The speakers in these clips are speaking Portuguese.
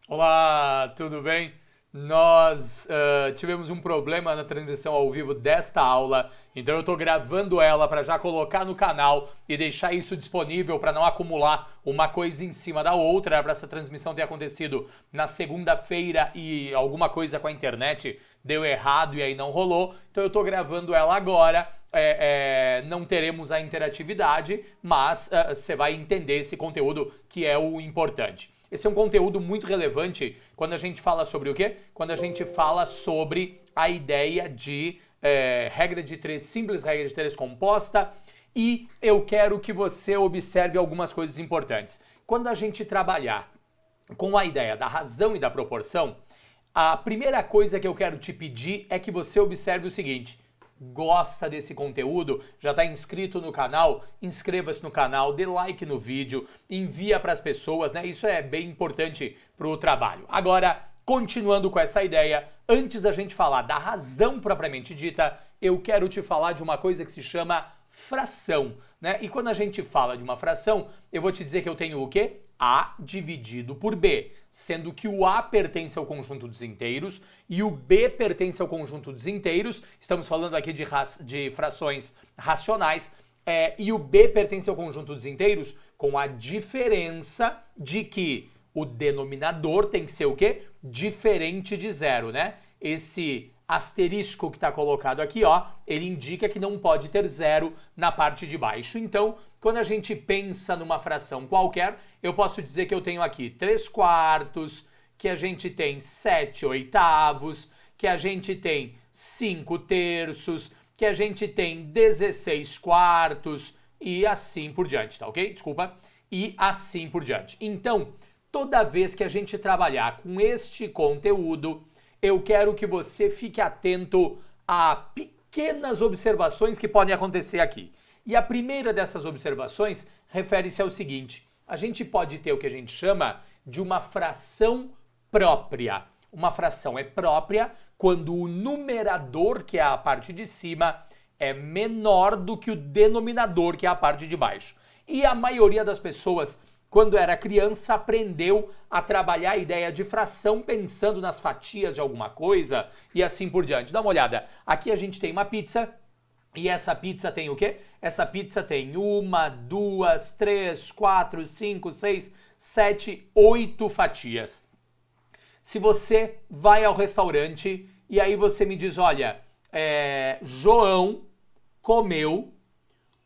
Olá, tudo bem? Nós tivemos um problema na transmissão ao vivo desta aula, então eu estou gravando ela para já colocar no canal e deixar isso disponível para não acumular uma coisa em cima da outra, para essa transmissão ter acontecido na segunda-feira e alguma coisa com a internet deu errado e aí não rolou, então eu estou gravando ela agora. Não teremos a interatividade, mas você vai entender esse conteúdo que é o importante. Esse é um conteúdo muito relevante quando a gente fala sobre o quê? Quando a gente fala sobre a ideia de regra de três simples, regra de três composta, e eu quero que você observe algumas coisas importantes. Quando a gente trabalhar com a ideia da razão e da proporção, a primeira coisa que eu quero te pedir é que você observe o seguinte: gosta desse conteúdo, já está inscrito no canal, inscreva-se no canal, dê like no vídeo, envia para as pessoas, né? Isso é bem importante para o trabalho. Agora, continuando com essa ideia, antes da gente falar da razão propriamente dita, eu quero te falar de uma coisa que se chama fração, né? E quando a gente fala de uma fração, eu vou te dizer que eu tenho o quê? A dividido por B, sendo que o A pertence ao conjunto dos inteiros e o B pertence ao conjunto dos inteiros. Estamos falando aqui de frações racionais, e o B pertence ao conjunto dos inteiros com a diferença de que o denominador tem que ser o quê? Diferente de zero, né? Esse asterisco que está colocado aqui, ó, ele indica que não pode ter zero na parte de baixo. Então, quando a gente pensa numa fração qualquer, eu posso dizer que eu tenho aqui 3 quartos, que a gente tem 7 oitavos, que a gente tem 5 terços, que a gente tem 16 quartos e assim por diante, tá ok? Desculpa. E assim por diante. Então, toda vez que a gente trabalhar com este conteúdo, eu quero que você fique atento a pequenas observações que podem acontecer aqui. E a primeira dessas observações refere-se ao seguinte: a gente pode ter o que a gente chama de uma fração própria. Uma fração é própria quando o numerador, que é a parte de cima, é menor do que o denominador, que é a parte de baixo. E a maioria das pessoas, quando era criança, aprendeu a trabalhar a ideia de fração pensando nas fatias de alguma coisa e assim por diante. Dá uma olhada. Aqui a gente tem uma pizza. E essa pizza tem o quê? Essa pizza tem 1, 2, 3, 4, 5, 6, 7, 8 fatias. Se você vai ao restaurante e aí você me diz, olha, João comeu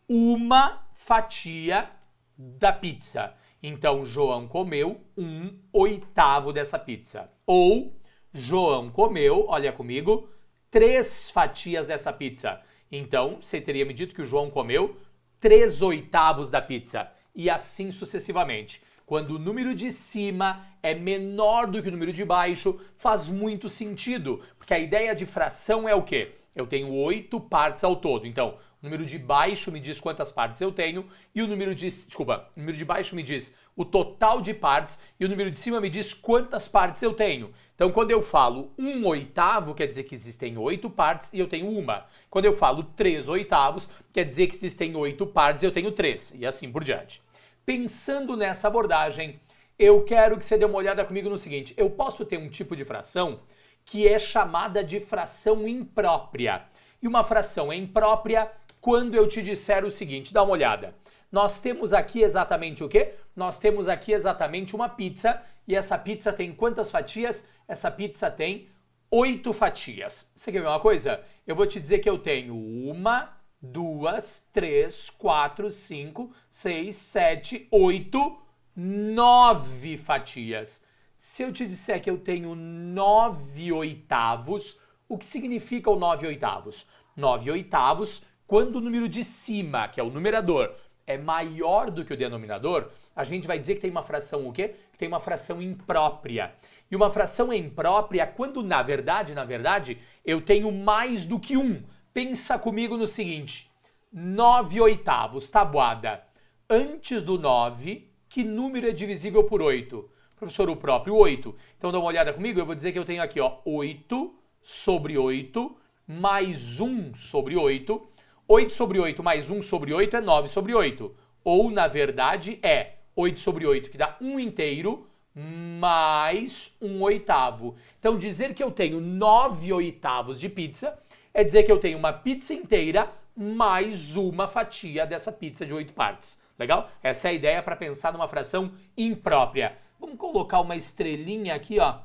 uma fatia da pizza. Então, João comeu 1/8 dessa pizza. Ou, João comeu, olha comigo, 3 fatias dessa pizza. Então, você teria me dito que o João comeu 3/8 da pizza. E assim sucessivamente. Quando o número de cima é menor do que o número de baixo, faz muito sentido. Porque a ideia de fração é o quê? Eu tenho 8 partes ao todo. Então, o número de baixo me diz quantas partes eu tenho e o número de baixo me diz o total de partes e o número de cima me diz quantas partes eu tenho. Então, quando eu falo 1/8, quer dizer que existem 8 partes e eu tenho uma. Quando eu falo 3/8, quer dizer que existem 8 partes e eu tenho 3, e assim por diante. Pensando nessa abordagem, eu quero que você dê uma olhada comigo no seguinte: eu posso ter um tipo de fração que é chamada de fração imprópria. E uma fração é imprópria quando eu te disser o seguinte, dá uma olhada. Nós temos aqui exatamente o quê? Nós temos aqui exatamente uma pizza, e essa pizza tem quantas fatias? Essa pizza tem 8 fatias. Você quer ver uma coisa? Eu vou te dizer que eu tenho 1, 2, 3, 4, 5, 6, 7, 8, 9 fatias. Se eu te disser que eu tenho 9/8, o que significa o 9/8? 9/8, quando o número de cima, que é o numerador, é maior do que o denominador, a gente vai dizer que tem uma fração o quê? Que tem uma fração imprópria. E uma fração é imprópria quando, na verdade, eu tenho mais do que 1. Pensa comigo no seguinte: 9/8, tabuada. Antes do 9, que número é divisível por 8? Professor, o próprio 8. Então dá uma olhada comigo, eu vou dizer que eu tenho aqui, ó, 8/8 mais 1/8. 8/8 mais 1/8 é 9/8. Ou, na verdade, é 8/8, que dá 1 inteiro, mais 1/8. Então, dizer que eu tenho 9/8 de pizza é dizer que eu tenho uma pizza inteira mais uma fatia dessa pizza de 8 partes. Legal? Essa é a ideia para pensar numa fração imprópria. Vamos colocar uma estrelinha aqui, ó,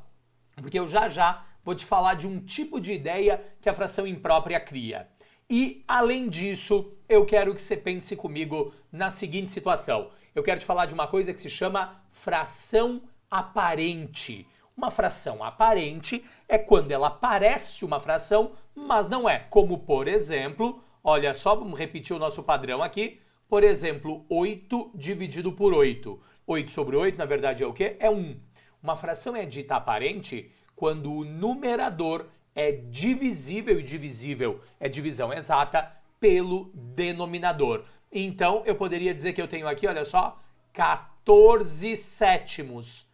porque eu já vou te falar de um tipo de ideia que a fração imprópria cria. E, além disso, eu quero que você pense comigo na seguinte situação. Eu quero te falar de uma coisa que se chama fração aparente. Uma fração aparente é quando ela parece uma fração, mas não é. Como, por exemplo, olha só, vamos repetir o nosso padrão aqui. Por exemplo, 8 dividido por 8. 8 sobre 8, na verdade, é o quê? É 1. Uma fração é dita aparente quando o numerador é divisível, e divisível é divisão exata, pelo denominador. Então, eu poderia dizer que eu tenho aqui, olha só, 14 sétimos.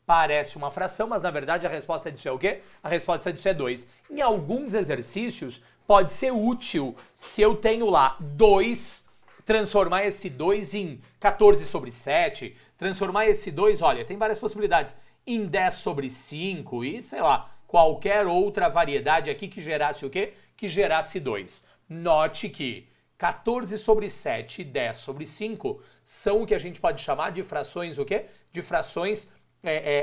Parece uma fração, mas na verdade a resposta disso é o quê? A resposta disso é 2. Em alguns exercícios, pode ser útil se eu tenho lá 2, transformar esse 2 em 14 sobre 7, transformar esse 2, olha, tem várias possibilidades, em 10 sobre 5 e, sei lá, qualquer outra variedade aqui que gerasse o quê? Que gerasse 2. Note que 14 sobre 7 e 10 sobre 5 são o que a gente pode chamar de frações o quê? De frações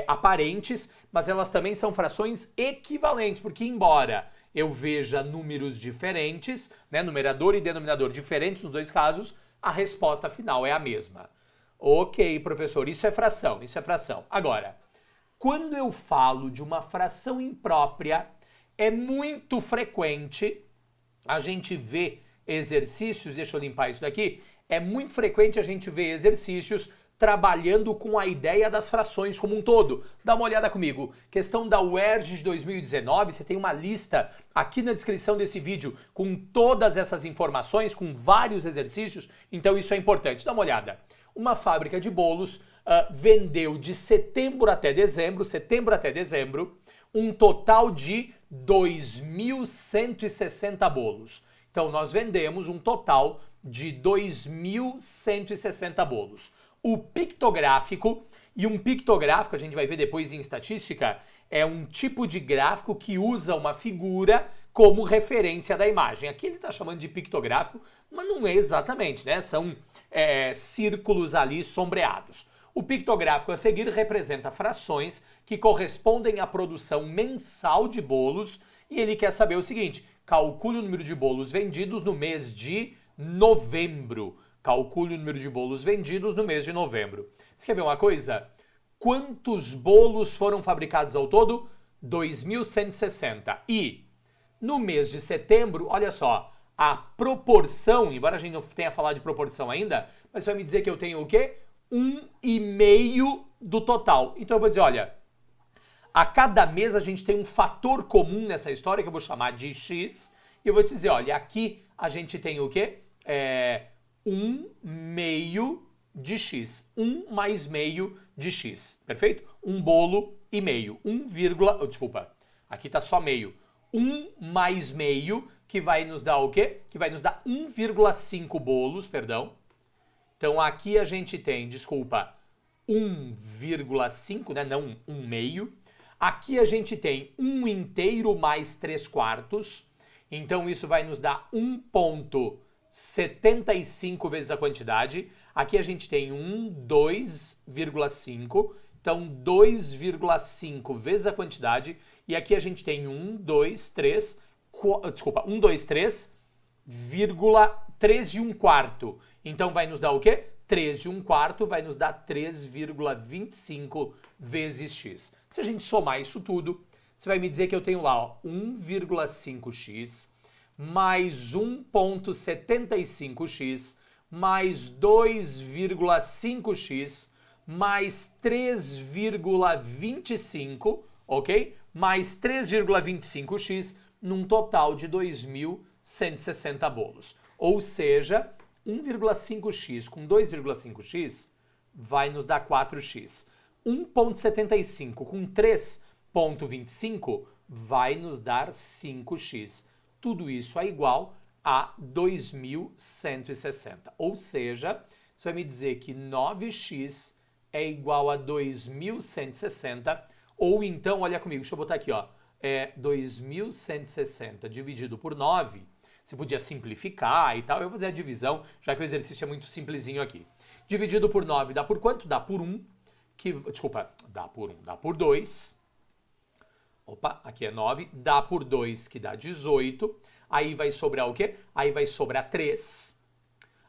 aparentes, mas elas também são frações equivalentes, porque embora eu veja números diferentes, né, numerador e denominador diferentes nos dois casos, a resposta final é a mesma. Ok, professor, isso é fração, isso é fração. Agora, quando eu falo de uma fração imprópria, é muito frequente a gente ver exercícios, deixa eu limpar isso daqui, é muito frequente a gente ver exercícios trabalhando com a ideia das frações como um todo. Dá uma olhada comigo. Questão da UERJ de 2019, você tem uma lista aqui na descrição desse vídeo com todas essas informações, com vários exercícios, então isso é importante. Dá uma olhada. Uma fábrica de bolos vendeu de setembro até dezembro, um total de 2.160 bolos. Então, nós vendemos um total de 2.160 bolos. O pictográfico, e um pictográfico, a gente vai ver depois em estatística, é um tipo de gráfico que usa uma figura como referência da imagem. Aqui ele está chamando de pictográfico, mas não é exatamente, né? São círculos ali sombreados. O pictográfico a seguir representa frações que correspondem à produção mensal de bolos e ele quer saber o seguinte, calcule o número de bolos vendidos no mês de novembro. Calcule o número de bolos vendidos no mês de novembro. Você quer ver uma coisa? Quantos bolos foram fabricados ao todo? 2.160. E no mês de setembro, olha só, a proporção, embora a gente não tenha falado de proporção ainda, mas você vai me dizer que eu tenho o quê? 1,5 do total. Então eu vou dizer, olha, a cada mês a gente tem um fator comum nessa história que eu vou chamar de X. E eu vou te dizer, olha, aqui a gente tem o quê? 1/2 de X. 1 mais meio de X. Perfeito? Um bolo e meio. Desculpa, aqui tá só meio. 1 mais meio, que vai nos dar o quê? Que vai nos dar 1,5 bolos, perdão. Então aqui a gente tem, 1,5, né? Não 1/2. Aqui a gente tem 1 inteiro mais 3/4. Então isso vai nos dar 1,75 vezes a quantidade. Aqui a gente tem 2,5. Então 2,5 vezes a quantidade. E aqui a gente tem 3 1/4. Então vai nos dar o quê? 3 1/4 vai nos dar 3,25 vezes x. Se a gente somar isso tudo, você vai me dizer que eu tenho lá, ó, 1,5x mais 1,75x mais 2,5x mais 3,25, ok? Mais 3,25x num total de 2.160 bolos. Ou seja, 1,5x com 2,5x vai nos dar 4x. 1,75 com 3,25 vai nos dar 5x. Tudo isso é igual a 2.160. Ou seja, você vai me dizer que 9x é igual a 2.160, ou então, olha comigo, deixa eu botar aqui, ó, 2.160 dividido por 9, você podia simplificar e tal, eu vou fazer a divisão, já que o exercício é muito simplesinho aqui. Dividido por 9 dá por quanto? Dá por 1, dá por 2, opa, aqui é 9, dá por 2, que dá 18, aí vai sobrar o quê? Aí vai sobrar 3,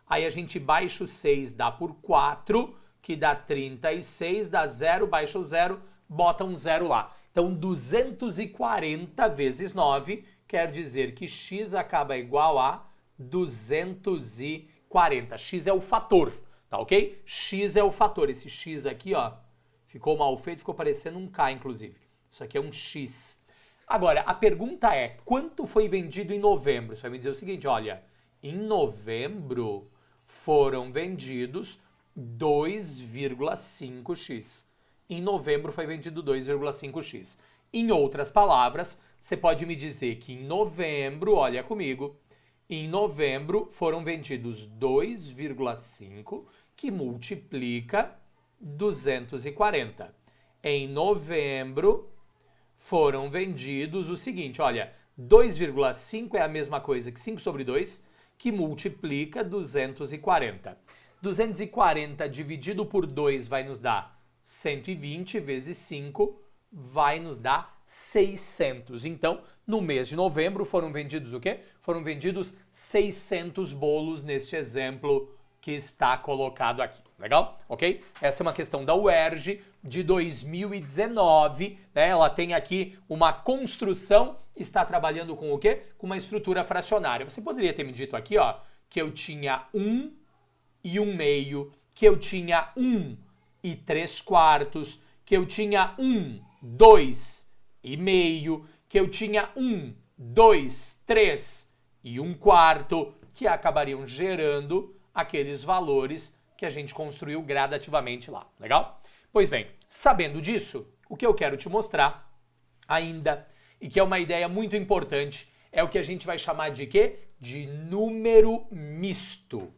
aí a gente baixa o 6, dá por 4, que dá 36, dá 0, baixa o 0, bota um 0 lá. Então, 240 vezes 9 quer dizer que x acaba igual a 240. X é o fator, tá ok? X é o fator. Esse x aqui, ó, ficou mal feito, ficou parecendo um K, inclusive. Isso aqui é um x. Agora, a pergunta é, quanto foi vendido em novembro? Você vai me dizer o seguinte, olha, em novembro foram vendidos 2,5x. Em novembro foi vendido 2,5x. Em outras palavras, você pode me dizer que em novembro, olha comigo, em novembro foram vendidos 2,5 que multiplica 240. Em novembro foram vendidos o seguinte, olha, 2,5 é a mesma coisa que 5 sobre 2, que multiplica 240. 240 dividido por 2 vai nos dar 120 vezes 5 vai nos dar 600. Então, no mês de novembro foram vendidos o quê? Foram vendidos 600 bolos neste exemplo que está colocado aqui. Legal? Ok? Essa é uma questão da UERJ de 2019, né? Ela tem aqui uma construção, está trabalhando com o quê? Com uma estrutura fracionária. Você poderia ter me dito aqui, ó, que eu tinha 1 e 1 meio, que eu tinha 1 e 3 quartos, que eu tinha 1, 2 e meio, que eu tinha 1, 2, 3 e 1 quarto, que acabariam gerando aqueles valores que a gente construiu gradativamente lá. Legal? Pois bem, sabendo disso, o que eu quero te mostrar ainda, e que é uma ideia muito importante, é o que a gente vai chamar de quê? De número misto.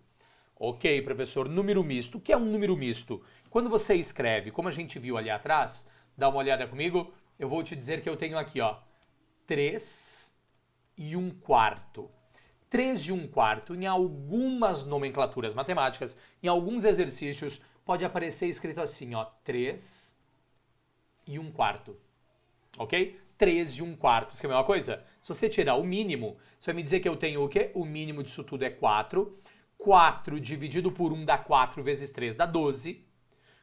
Ok, professor, número misto. O que é um número misto? Quando você escreve, como a gente viu ali atrás, dá uma olhada comigo, eu vou te dizer que eu tenho aqui, ó, 3 e 1 quarto. 3 e 1 quarto, em algumas nomenclaturas matemáticas, em alguns exercícios, pode aparecer escrito assim, ó, 3 e 1 quarto. Ok? 3 e 1 quarto. Isso que é a mesma coisa? Se você tirar o mínimo, você vai me dizer que eu tenho o quê? O mínimo disso tudo é 4. 4 dividido por 1 dá 4 vezes 3 dá 12.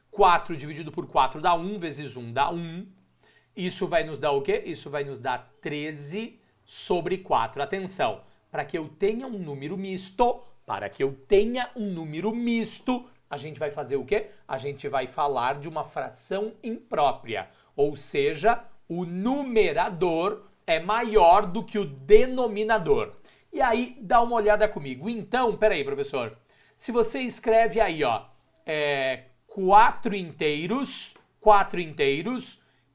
4 dividido por 4 dá 1 vezes 1 dá 1. Isso vai nos dar o quê? Isso vai nos dar 13 sobre 4. Atenção, para que eu tenha um número misto, a gente vai fazer o quê? A gente vai falar de uma fração imprópria, ou seja, o numerador é maior do que o denominador. E aí, dá uma olhada comigo. Então, peraí, professor, se você escreve aí, ó, 4 inteiros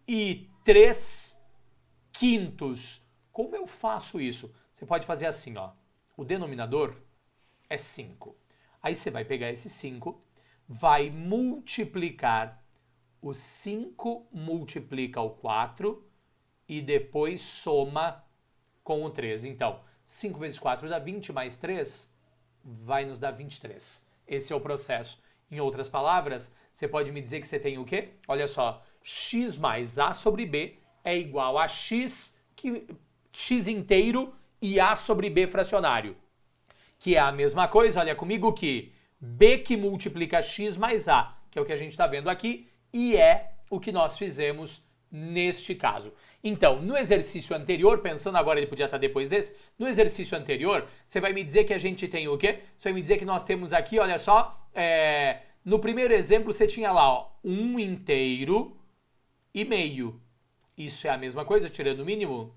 e 3 quintos. Como eu faço isso? Você pode fazer assim, ó. O denominador é 5. Aí você vai pegar esse 5, vai multiplicar. O 5 multiplica o 4 e depois soma com o 3. Então, 5 vezes 4 dá 20, mais 3 vai nos dar 23. Esse é o processo. Em outras palavras, você pode me dizer que você tem o quê? Olha só, x mais a sobre b é igual a x inteiro e a sobre b fracionário. Que é a mesma coisa, olha comigo, que b que multiplica x mais a, que é o que a gente está vendo aqui, e é o que nós fizemos neste caso. Então, no exercício anterior, pensando agora, ele podia estar depois desse, no exercício anterior, você vai me dizer que a gente tem o quê? Você vai me dizer que nós temos aqui, olha só, no primeiro exemplo você tinha lá, ó, 1 inteiro e meio. Isso é a mesma coisa, tirando o mínimo,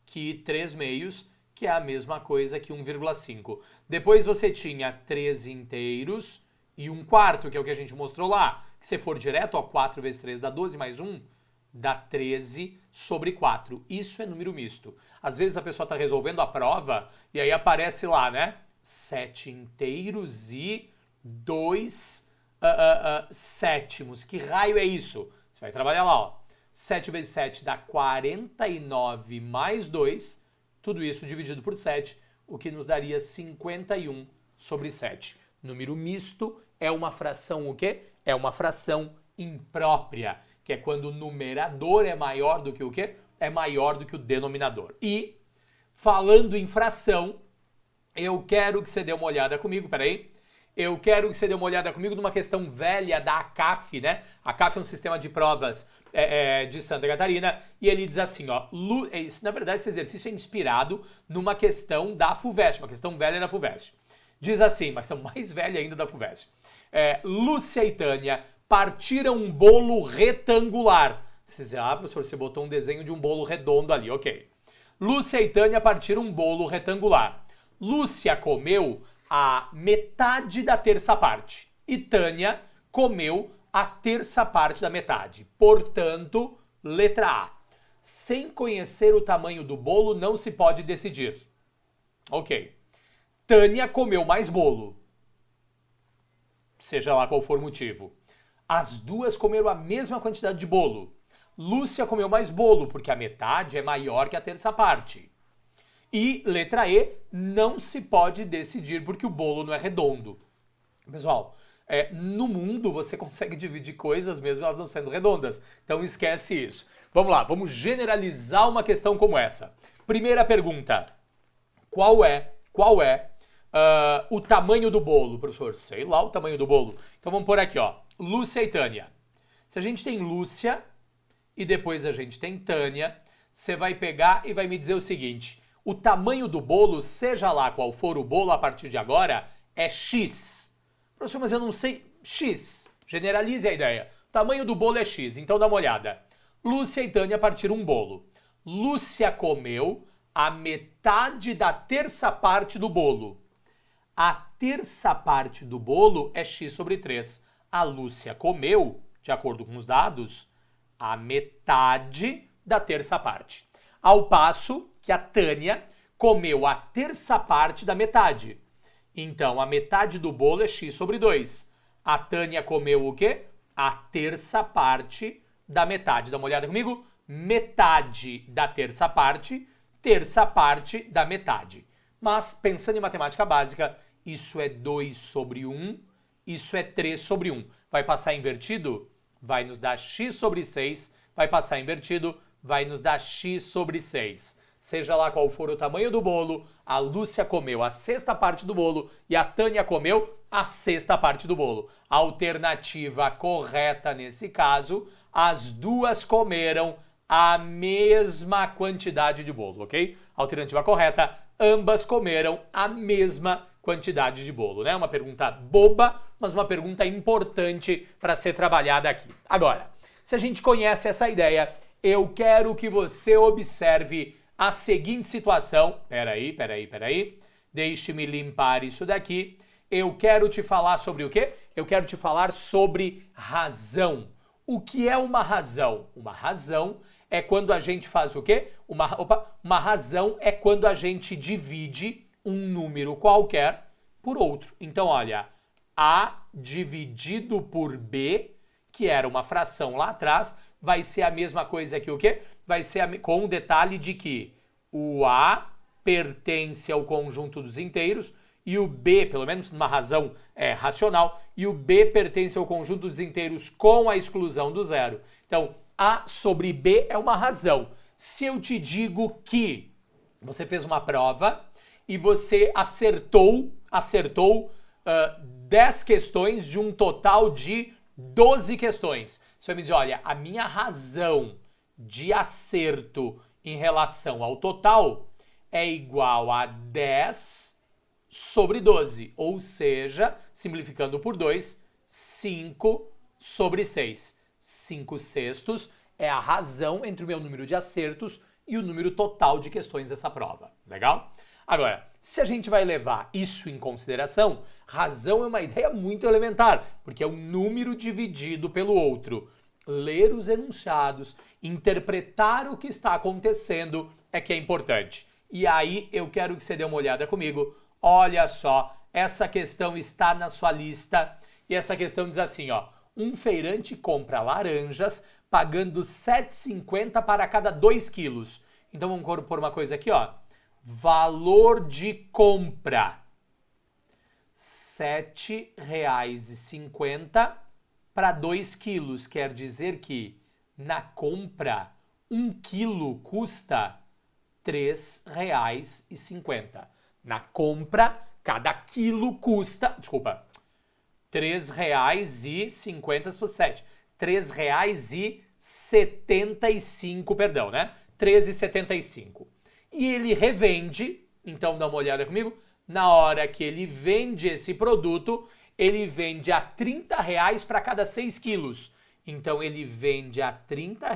que 3 meios, que é a mesma coisa que 1,5. Depois você tinha 3 inteiros e 1 quarto, que é o que a gente mostrou lá. Que se for direto, ó, 4 vezes 3 dá 12, mais 1 dá 13 sobre 4. Isso é número misto. Às vezes a pessoa está resolvendo a prova e aí aparece lá, né? 7 inteiros e 2 sétimos. Que raio é isso? Você vai trabalhar lá, ó. 7 vezes 7 dá 49 mais 2, tudo isso dividido por 7, o que nos daria 51 sobre 7. Número misto é uma fração o quê? É uma fração imprópria, que é quando o numerador é maior do que o quê? É maior do que o denominador. E, falando em fração, eu quero que você dê uma olhada comigo, peraí. Eu quero que você dê uma olhada comigo numa questão velha da ACAF, né? A ACAF é um sistema de provas de Santa Catarina, e ele diz assim, ó, na verdade esse exercício é inspirado numa questão da FUVEST, uma questão velha da FUVEST. Diz assim, mas questão mais velha ainda da FUVEST. Lúcia e Tânia partiram um bolo retangular. Você diz, professor, você botou um desenho de um bolo redondo ali, ok. Lúcia e Tânia partiram um bolo retangular. Lúcia comeu a metade da terça parte e Tânia comeu a terça parte da metade. Portanto, letra A. Sem conhecer o tamanho do bolo, não se pode decidir. Ok. Tânia comeu mais bolo. Seja lá qual for o motivo. As duas comeram a mesma quantidade de bolo. Lúcia comeu mais bolo, porque a metade é maior que a terça parte. E, letra E, não se pode decidir porque o bolo não é redondo. Pessoal, no mundo você consegue dividir coisas mesmo elas não sendo redondas. Então esquece isso. Vamos lá, vamos generalizar uma questão como essa. Primeira pergunta. Qual é o tamanho do bolo, professor? Sei lá o tamanho do bolo. Então vamos pôr aqui, ó. Lúcia e Tânia. Se a gente tem Lúcia e depois a gente tem Tânia, você vai pegar e vai me dizer o seguinte. O tamanho do bolo, seja lá qual for o bolo a partir de agora, é X. Professor, mas eu não sei. X. Generalize a ideia. O tamanho do bolo é X, então dá uma olhada. Lúcia e Tânia partiram um bolo. Lúcia comeu a metade da terça parte do bolo. A terça parte do bolo é X sobre 3. A Lúcia comeu, de acordo com os dados, a metade da terça parte. Ao passo que a Tânia comeu a terça parte da metade. Então, a metade do bolo é X sobre 2. A Tânia comeu o quê? A terça parte da metade. Dá uma olhada comigo? Metade da terça parte da metade. Mas, pensando em matemática básica, isso é 2 sobre 1, isso é 3 sobre 1. Vai passar invertido? Vai nos dar X sobre 6. Vai passar invertido? Vai nos dar X sobre 6. Seja lá qual for o tamanho do bolo, a Lúcia comeu a sexta parte do bolo e a Tânia comeu a sexta parte do bolo. Alternativa correta nesse caso, as duas comeram a mesma quantidade de bolo, ok? Alternativa correta, ambas comeram a mesma quantidade de bolo, né? Uma pergunta boba, mas uma pergunta importante para ser trabalhada aqui. Agora, se a gente conhece essa ideia, eu quero que você observe a seguinte situação. Peraí. Deixe-me limpar isso daqui. Eu quero te falar sobre o quê? Eu quero te falar sobre razão. O que é uma razão? Uma razão é quando a gente faz o quê? Uma razão é quando a gente divide um número qualquer por outro. Então, olha, A dividido por B, que era uma fração lá atrás, vai ser a mesma coisa que o quê? Vai ser com o detalhe de que o A pertence ao conjunto dos inteiros e o B, pelo menos numa razão racional, e o B pertence ao conjunto dos inteiros com a exclusão do zero. Então, A sobre B é uma razão. Se eu te digo que você fez uma prova e você acertou 10 questões de um total de 12 questões. Você vai me dizer, olha, a minha razão de acerto em relação ao total é igual a 10 sobre 12, ou seja, simplificando por 2, 5 sobre 6. 5 sextos é a razão entre o meu número de acertos e o número total de questões dessa prova. Legal? Agora, se a gente vai levar isso em consideração, razão é uma ideia muito elementar, porque é um número dividido pelo outro. Ler os enunciados, interpretar o que está acontecendo é que é importante. E aí eu quero que você dê uma olhada comigo. Olha só, essa questão está na sua lista E essa questão diz assim, ó, um feirante compra laranjas pagando R$ 7,50 para cada 2 quilos. Então vamos pôr uma coisa aqui, ó. Valor de compra, R$ 7,50 para 2 quilos. Quer dizer que na compra, 1 quilo custa R$ 3,50. Na compra, cada quilo custa... Desculpa. R$ 3,50 se fosse 7. R$ 3,75, perdão, né? R$ 13,75. E ele revende, então dá uma olhada comigo, na hora que ele vende esse produto, ele vende a R$ 30 para cada 6 quilos. Então ele vende a R$ 30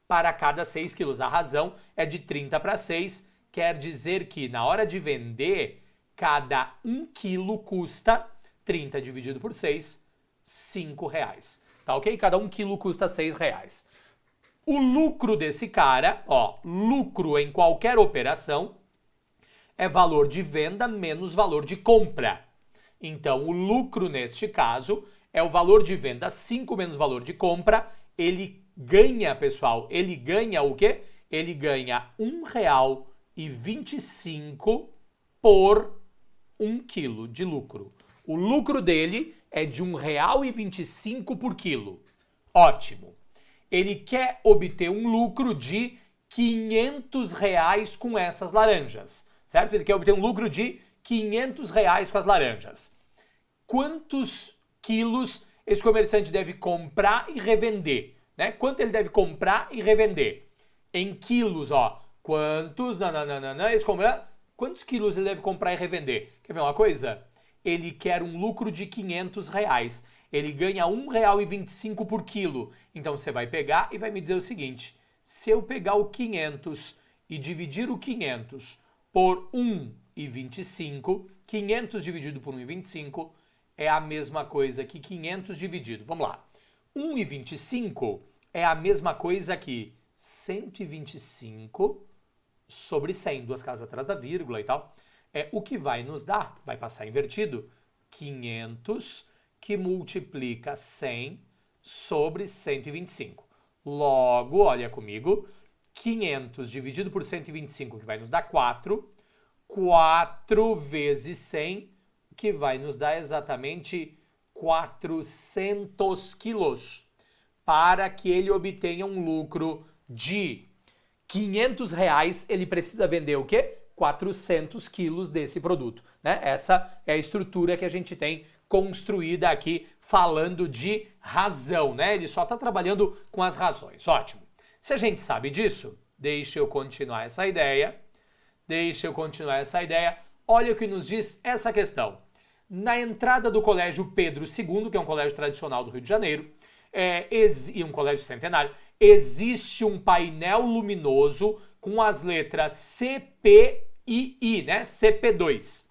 para cada 6 quilos. A razão é de 30 para 6, quer dizer que na hora de vender, cada 1 quilo custa 30 dividido por 6, R$ 5. Tá ok? Cada 1 quilo custa R$ 6. O lucro desse cara, ó, lucro em qualquer operação é valor de venda menos valor de compra. Então, o lucro neste caso é o valor de venda 5 menos valor de compra. Ele ganha, pessoal, ele ganha o quê? Ele ganha R$ 1,25 por 1 quilo de lucro. O lucro dele é de R$ 1,25 por quilo. Ótimo. Ele quer obter um lucro de R$ 500 com essas laranjas, certo? Ele quer obter um lucro de R$ 500 com as laranjas. Quantos quilos esse comerciante deve comprar e revender, né? Quanto ele deve comprar e revender? Em quilos, ó. Quantos quilos ele deve comprar e revender? Quer ver uma coisa? Ele quer um lucro de R$ 500. Ele ganha R$ 1,25 por quilo. Então você vai pegar e vai me dizer o seguinte: se eu pegar o 500 e dividir o 500 por 1,25, 500 dividido por 1,25 é a mesma coisa que 500 dividido. Vamos lá. 1,25 é a mesma coisa que 125 sobre 100, duas casas atrás da vírgula e tal. É o que vai nos dar, vai passar invertido, 500 que multiplica 100 sobre 125. Logo, olha comigo, 500 dividido por 125, que vai nos dar 4. 4 vezes 100, que vai nos dar exatamente 400 quilos. Para que ele obtenha um lucro de R$ 500, ele precisa vender o quê? 400 quilos desse produto, né? Essa é a estrutura que a gente tem construída aqui, falando de razão, né? Ele só está trabalhando com as razões. Ótimo. Se a gente sabe disso, deixa eu continuar essa ideia. Olha o que nos diz essa questão. Na entrada do Colégio Pedro II, que é um colégio tradicional do Rio de Janeiro, e um colégio centenário, existe um painel luminoso com as letras C, P e I, né? CP2,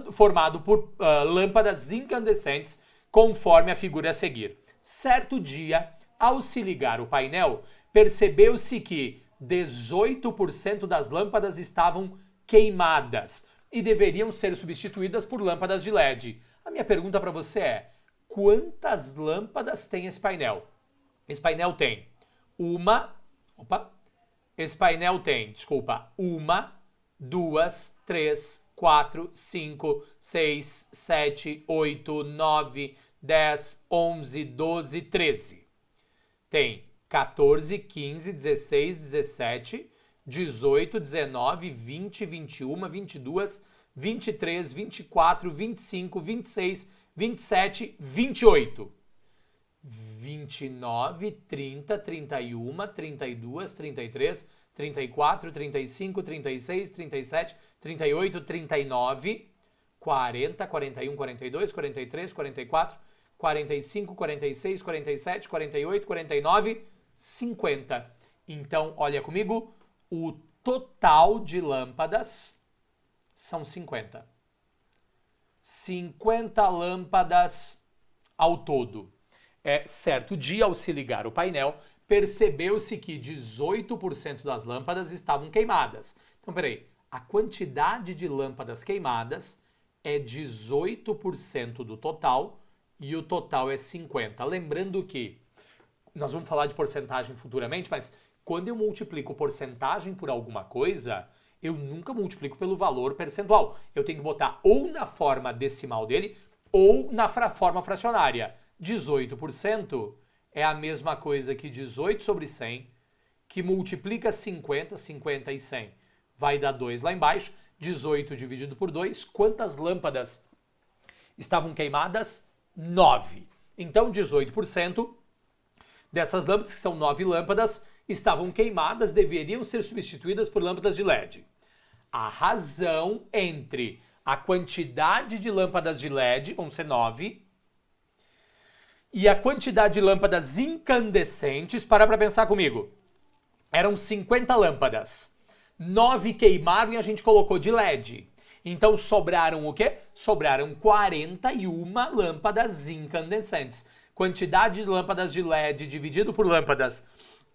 formado por lâmpadas incandescentes, conforme a figura a seguir. Certo dia, ao se ligar o painel, percebeu-se que 18% das lâmpadas estavam queimadas e deveriam ser substituídas por lâmpadas de LED. A minha pergunta para você é: quantas lâmpadas tem esse painel? Esse painel tem uma, duas, três, 4, 5, 6, 7, 8, 9, 10, 11, 12, 13. Tem 14, 15, 16, 17, 18, 19, 20, 21, 22, 23, 24, 25, 26, 27, 28. 29, 30, 31, 32, 33, 34, 35, 36, 37, 38, 39, 40, 41, 42, 43, 44, 45, 46, 47, 48, 49, 50. Então, olha comigo, o total de lâmpadas são 50. 50 lâmpadas ao todo. Certo dia, ao se ligar o painel, percebeu-se que 18% das lâmpadas estavam queimadas. Então, peraí, a quantidade de lâmpadas queimadas é 18% do total e o total é 50%. Lembrando que nós vamos falar de porcentagem futuramente, mas quando eu multiplico porcentagem por alguma coisa, eu nunca multiplico pelo valor percentual. Eu tenho que botar ou na forma decimal dele ou na forma fracionária. 18% é a mesma coisa que 18 sobre 100, que multiplica 50, 50 e 100. Vai dar 2 lá embaixo. 18 dividido por 2, quantas lâmpadas estavam queimadas? 9. Então, 18% dessas lâmpadas, que são 9 lâmpadas, estavam queimadas, deveriam ser substituídas por lâmpadas de LED. A razão entre a quantidade de lâmpadas de LED, vão ser 9, e a quantidade de lâmpadas incandescentes, para pensar comigo, eram 50 lâmpadas. 9 queimaram e a gente colocou de LED. Então sobraram o quê? Sobraram 41 lâmpadas incandescentes. Quantidade de lâmpadas de LED dividido por lâmpadas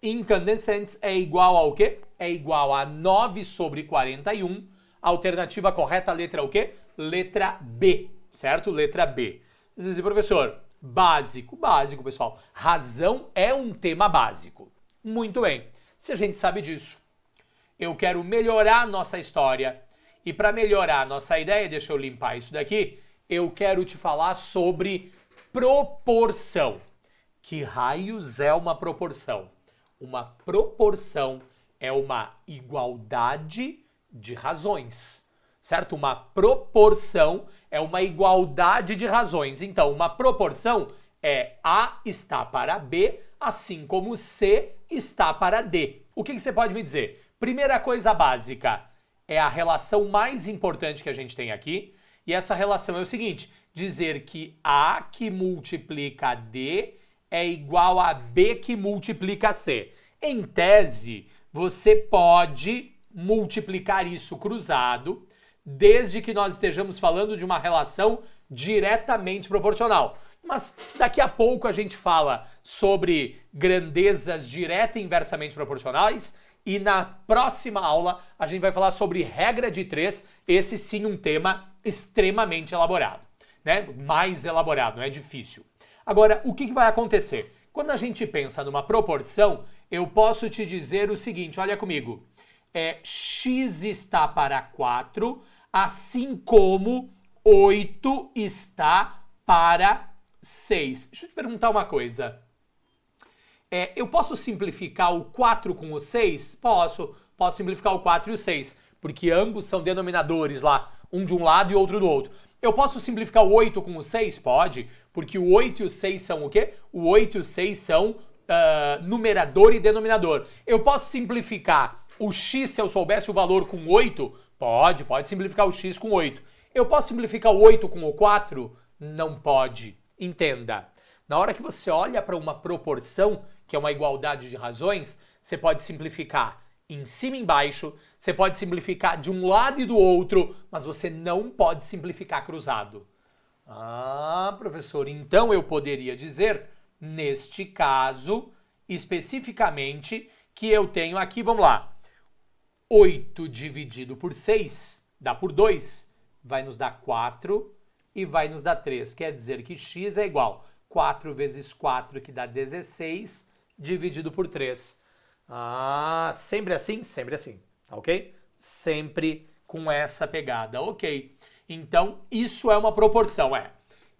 incandescentes é igual ao quê? É igual a 9 sobre 41. Alternativa correta, letra o quê? Letra B, certo? Letra B. Você diz, professor, básico, pessoal. Razão é um tema básico. Muito bem. Se a gente sabe disso, eu quero melhorar a nossa história. E para melhorar a nossa ideia, deixa eu limpar isso daqui, eu quero te falar sobre proporção. Que raios é uma proporção? Uma proporção é uma igualdade de razões, certo? Uma proporção é uma igualdade de razões. Então, uma proporção é A está para B, assim como C está para D. O que você pode me dizer? Primeira coisa básica, é a relação mais importante que a gente tem aqui. E essa relação é o seguinte, dizer que A que multiplica D é igual a B que multiplica C. Em tese, você pode multiplicar isso cruzado, desde que nós estejamos falando de uma relação diretamente proporcional. Mas daqui a pouco a gente fala sobre grandezas direta e inversamente proporcionais. E na próxima aula a gente vai falar sobre regra de 3, esse sim um tema extremamente elaborado, né? Mais elaborado, não é difícil. Agora, o que vai acontecer? Quando a gente pensa numa proporção, eu posso te dizer o seguinte, olha comigo, x está para 4, assim como 8 está para 6. Deixa eu te perguntar uma coisa. Eu posso simplificar o 4 com o 6? Posso simplificar o 4 e o 6, porque ambos são denominadores lá, um de um lado e outro do outro. Eu posso simplificar o 8 com o 6? Pode, porque o 8 e o 6 são o quê? O 8 e o 6 são numerador e denominador. Eu posso simplificar o x se eu soubesse o valor com 8? Pode simplificar o x com 8. Eu posso simplificar o 8 com o 4? Não pode. Entenda. Na hora que você olha para uma proporção, que é uma igualdade de razões, você pode simplificar em cima e embaixo, você pode simplificar de um lado e do outro, mas você não pode simplificar cruzado. Ah, professor, então eu poderia dizer, neste caso, especificamente, que eu tenho aqui, vamos lá, 8 dividido por 6 dá por 2, vai nos dar 4 e vai nos dar 3. Quer dizer que x é igual 4 vezes 4, que dá 16, dividido por 3. Ah, sempre assim? Sempre assim, ok? Sempre com essa pegada, ok. Então, isso é uma proporção,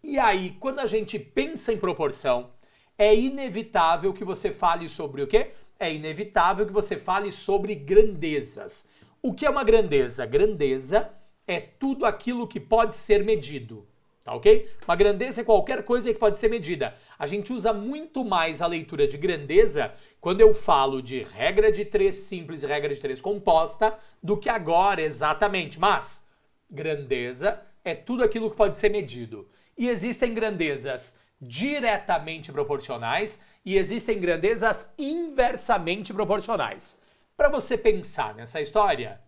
E aí, quando a gente pensa em proporção, é inevitável que você fale sobre o quê? É inevitável que você fale sobre grandezas. O que é uma grandeza? Grandeza é tudo aquilo que pode ser medido. Tá ok? Uma grandeza é qualquer coisa que pode ser medida. A gente usa muito mais a leitura de grandeza quando eu falo de regra de 3 simples e regra de 3 composta do que agora exatamente. Mas grandeza é tudo aquilo que pode ser medido. E existem grandezas diretamente proporcionais e existem grandezas inversamente proporcionais. Para você pensar nessa história,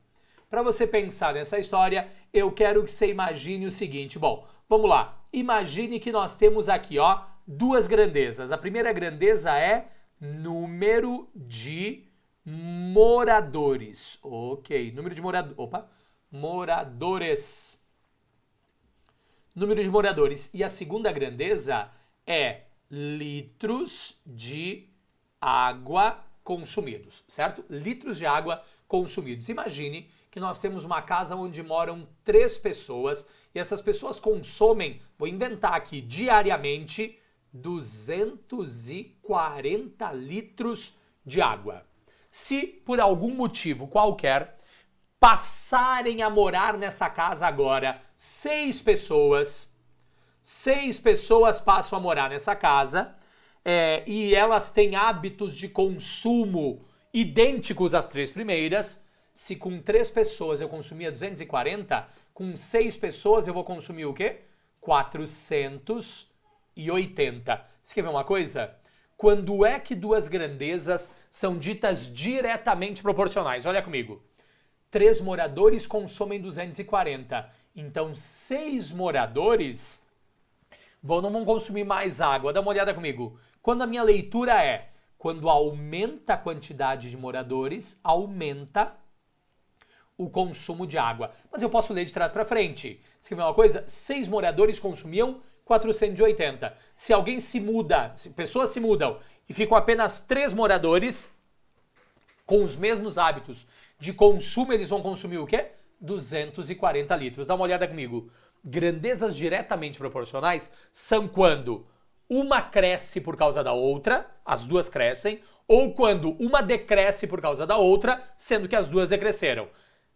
eu quero que você imagine o seguinte, bom, vamos lá, imagine que nós temos aqui, duas grandezas. A primeira grandeza é número de moradores. Ok, número de moradores. número de moradores. E a segunda grandeza é litros de água consumidos, certo? Litros de água consumidos. Imagine que nós temos uma casa onde moram 3 pessoas e essas pessoas consomem, vou inventar aqui, diariamente 240 litros de água. Se por algum motivo qualquer passarem a morar nessa casa agora 6 pessoas passam a morar nessa casa e elas têm hábitos de consumo idênticos às 3 primeiras. Se com 3 pessoas eu consumia 240, com 6 pessoas eu vou consumir o quê? 480. Você quer ver uma coisa? Quando é que duas grandezas são ditas diretamente proporcionais? Olha comigo. 3 moradores consomem 240. Então, 6 moradores não vão consumir mais água. Dá uma olhada comigo. Quando a minha leitura é, quando aumenta a quantidade de moradores, aumenta o consumo de água. Mas eu posso ler de trás para frente. Você quer ver uma coisa? 6 moradores consumiam 480. Se alguém se muda, se pessoas se mudam e ficam apenas 3 moradores com os mesmos hábitos de consumo, eles vão consumir o quê? 240 litros. Dá uma olhada comigo. Grandezas diretamente proporcionais são quando uma cresce por causa da outra, as duas crescem, ou quando uma decresce por causa da outra, sendo que as duas decresceram.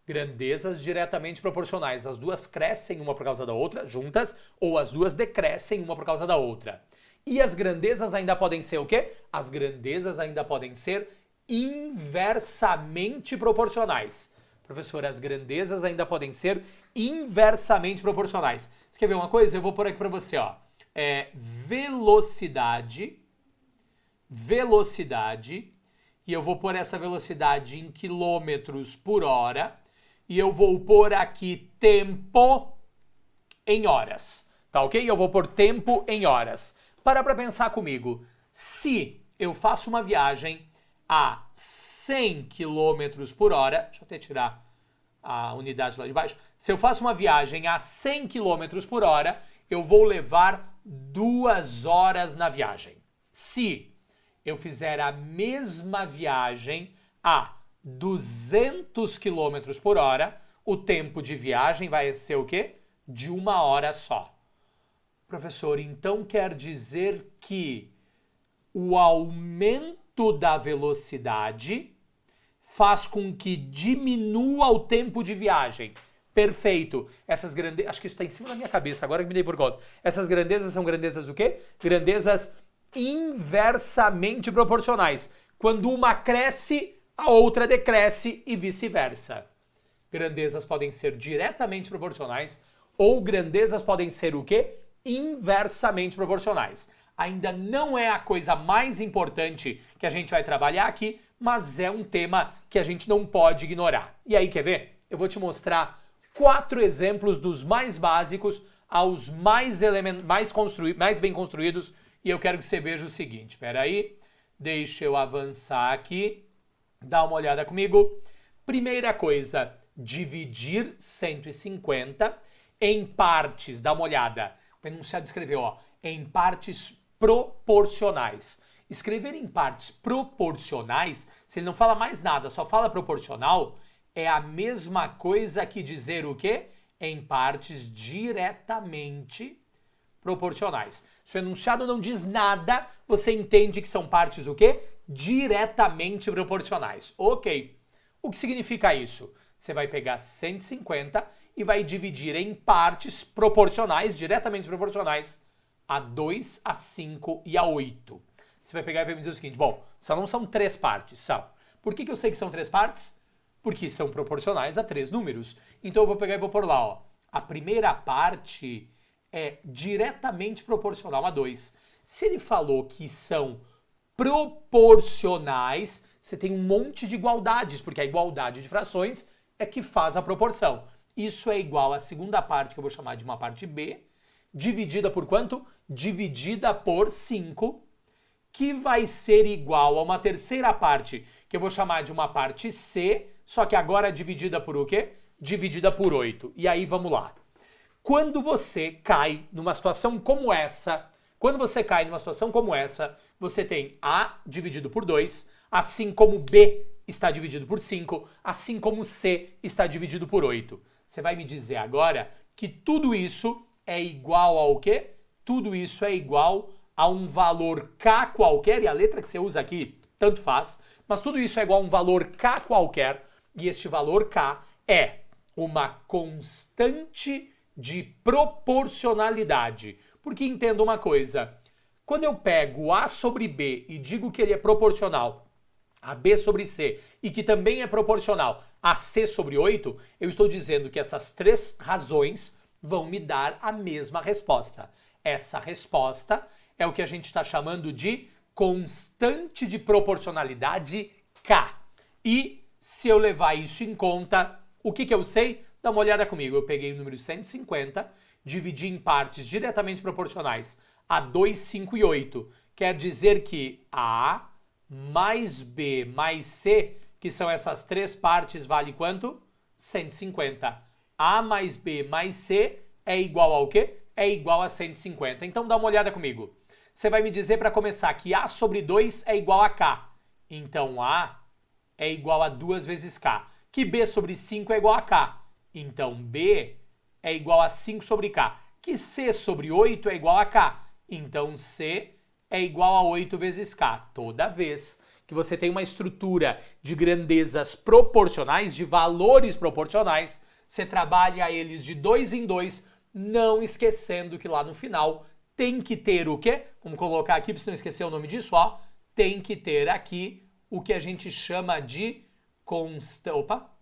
Grandezas diretamente proporcionais. As duas crescem uma por causa da outra, juntas, ou as duas decrescem uma por causa da outra. E as grandezas ainda podem ser o quê? As grandezas ainda podem ser inversamente proporcionais. Professor, as grandezas ainda podem ser inversamente proporcionais. Você quer ver uma coisa? Eu vou pôr aqui para você, ó. Velocidade, e eu vou pôr essa velocidade em quilômetros por hora, e eu vou pôr aqui tempo em horas, tá ok? Eu vou pôr tempo em horas. Para pensar comigo. Se eu faço uma viagem a 100 km por hora, deixa eu até tirar a unidade lá de baixo. Se eu faço uma viagem a 100 km por hora, eu vou levar 2 horas na viagem. Se eu fizer a mesma viagem a 200 km por hora, o tempo de viagem vai ser o quê? De 1 hora só. Professor, então quer dizer que o aumento da velocidade faz com que diminua o tempo de viagem. Perfeito. Essas grandezas... Acho que isso está em cima da minha cabeça, agora que me dei por conta. Essas grandezas são grandezas o quê? Grandezas inversamente proporcionais. Quando uma cresce, a outra decresce e vice-versa. Grandezas podem ser diretamente proporcionais ou grandezas podem ser o quê? Inversamente proporcionais. Ainda não é a coisa mais importante que a gente vai trabalhar aqui, mas é um tema que a gente não pode ignorar. E aí, quer ver? Eu vou te mostrar 4 exemplos dos mais básicos aos mais bem construídos e eu quero que você veja o seguinte. Espera aí, deixa eu avançar aqui, dá uma olhada comigo. Primeira coisa, dividir 150 em partes, dá uma olhada. O enunciado escreveu, ó, em partes proporcionais. Escrever em partes proporcionais, se ele não fala mais nada, só fala proporcional, é a mesma coisa que dizer o quê? Em partes diretamente proporcionais. Se o enunciado não diz nada, você entende que são partes o quê? Diretamente proporcionais. Ok. O que significa isso? Você vai pegar 150 e vai dividir em partes proporcionais, diretamente proporcionais, a 2, a 5 e a 8. Você vai pegar e vai me dizer o seguinte, bom, só não são 3 partes, são. Por que eu sei que são 3 partes? Porque são proporcionais a 3 números. Então eu vou pegar e vou pôr lá, ó. A primeira parte é diretamente proporcional a 2. Se ele falou que são proporcionais, você tem um monte de igualdades, porque a igualdade de frações é que faz a proporção. Isso é igual à segunda parte, que eu vou chamar de uma parte B, dividida por quanto? Dividida por 5, que vai ser igual a uma terceira parte, que eu vou chamar de uma parte C, só que agora dividida por o quê? Dividida por 8. E aí, vamos lá. Quando você cai numa situação como essa, você tem A dividido por 2, assim como B está dividido por 5, assim como C está dividido por 8. Você vai me dizer agora que tudo isso é igual ao quê? Tudo isso é igual a um valor K qualquer, e a letra que você usa aqui, tanto faz, mas tudo isso é igual a um valor K qualquer, e este valor K é uma constante de proporcionalidade. Porque entenda uma coisa, quando eu pego A sobre B e digo que ele é proporcional a B sobre C e que também é proporcional a C sobre 8, eu estou dizendo que essas três razões vão me dar a mesma resposta. Essa resposta é o que a gente está chamando de constante de proporcionalidade K. E se eu levar isso em conta, o que eu sei? Dá uma olhada comigo. Eu peguei o número 150, dividi em partes diretamente proporcionais a 2, 5 e 8. Quer dizer que A mais B mais C, que são essas três partes, vale quanto? 150. A mais B mais C é igual ao quê? É igual a 150. Então dá uma olhada comigo. Você vai me dizer para começar que A sobre 2 é igual a K. Então A é igual a 2 vezes K. Que B sobre 5 é igual a K. Então B é igual a 5 sobre K. Que C sobre 8 é igual a K. Então C é igual a 8 vezes K. Toda vez que você tem uma estrutura de grandezas proporcionais, de valores proporcionais, você trabalha eles de 2 em 2, não esquecendo que lá no final tem que ter o quê? Vamos colocar aqui para você não esquecer o nome disso, ó. Tem que ter aqui o que a gente chama de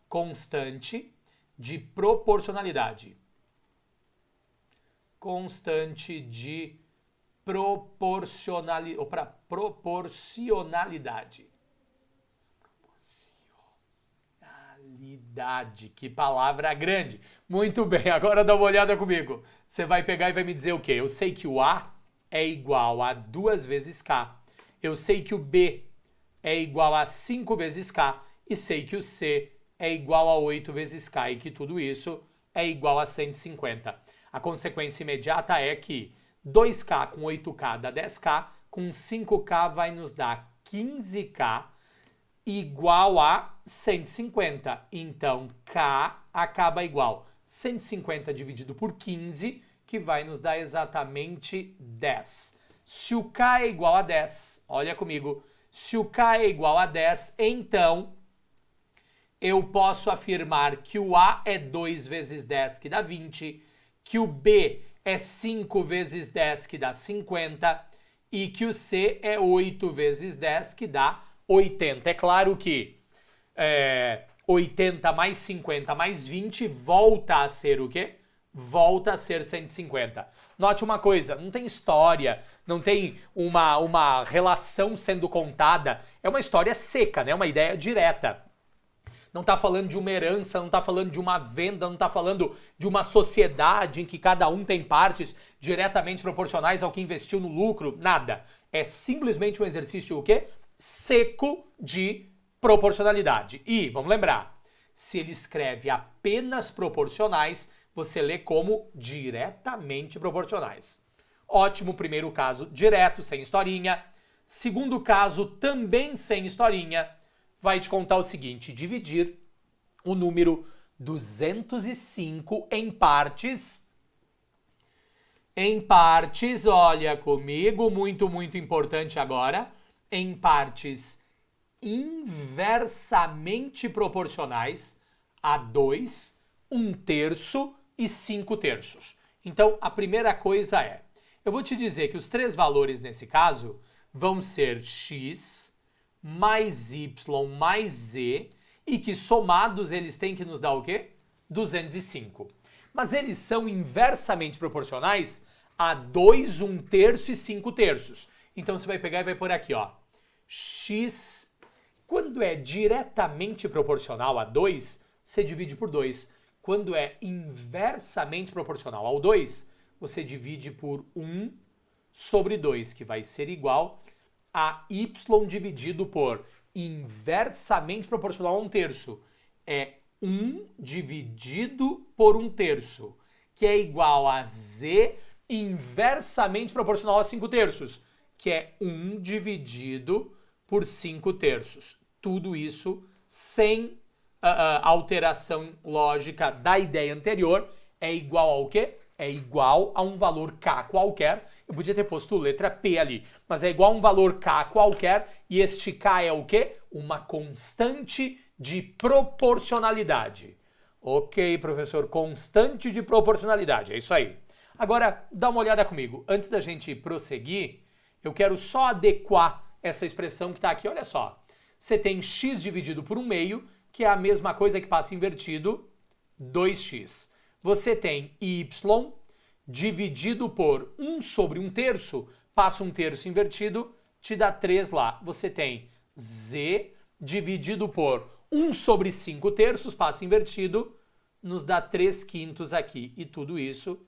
constante de proporcionalidade. Constante de proporcionalidade. Que palavra grande. Muito bem, agora dá uma olhada comigo. Você vai pegar e vai me dizer o quê? Eu sei que o A é igual a 2 vezes K. Eu sei que o B é igual a 5 vezes K. E sei que o C é igual a 8 vezes K. E que tudo isso é igual a 150. A consequência imediata é que 2K com 8K dá 10K, com 5K vai nos dar 15K igual a 150. Então, K acaba igual 150 dividido por 15, que vai nos dar exatamente 10. Se o K é igual a 10, olha comigo, se o K é igual a 10, então eu posso afirmar que o A é 2 vezes 10, que dá 20, que o B é 5 vezes 10, que dá 50, e que o C é 8 vezes 10, que dá 80. É claro que 80 mais 50 mais 20 volta a ser o quê? Volta a ser 150. Note uma coisa, não tem história, não tem uma relação sendo contada, é uma história seca, né? Uma ideia direta. Não está falando de uma herança, não está falando de uma venda, não está falando de uma sociedade em que cada um tem partes diretamente proporcionais ao que investiu no lucro, nada. É simplesmente um exercício o quê? Seco de proporcionalidade. E, vamos lembrar, se ele escreve apenas proporcionais, você lê como diretamente proporcionais. Ótimo, primeiro caso direto, sem historinha. Segundo caso, também sem historinha. Vai te contar o seguinte, dividir o número 205 em partes. Em partes, olha comigo, muito, muito importante agora, em partes inversamente proporcionais a 2, 1/3 e 5/3. Então, a primeira coisa é, eu vou te dizer que os três valores nesse caso vão ser x mais y mais z, e que somados eles têm que nos dar o quê? 205. Mas eles são inversamente proporcionais a 2, 1/3 e 5/3. Então você vai pegar e vai pôr aqui, ó. X, quando é diretamente proporcional a 2, você divide por 2. Quando é inversamente proporcional ao 2, você divide por 1 sobre 2, que vai ser igual a y dividido por inversamente proporcional a 1/3. É 1 dividido por 1/3, que é igual a z inversamente proporcional a 5/3, que é 1 dividido por 5/3. Tudo isso sem alteração lógica da ideia anterior, é igual ao quê? É igual a um valor k qualquer. Eu podia ter posto letra P ali, mas é igual a um valor k qualquer, e este k é o quê? Uma constante de proporcionalidade. Ok, professor, constante de proporcionalidade, é isso aí. Agora, dá uma olhada comigo. Antes da gente prosseguir, eu quero só adequar essa expressão que está aqui. Olha só, você tem x dividido por 1/2, que é a mesma coisa que passa invertido, 2x. Você tem y dividido por 1/1/3, passa 1/3 invertido, te dá 3 lá. Você tem z dividido por 1/5/3, passa invertido, nos dá 3/5 aqui. E tudo isso